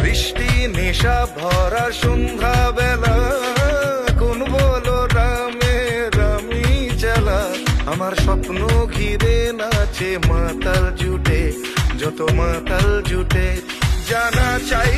বৃষ্টি নেশা ভরা সন্ধ্যা বেলা, কোন বলো রামে রামি চালা। আমার স্বপ্ন ঘিরে নাচে মাতাল জুটে, যত মাতাল জুটে। জানা চাই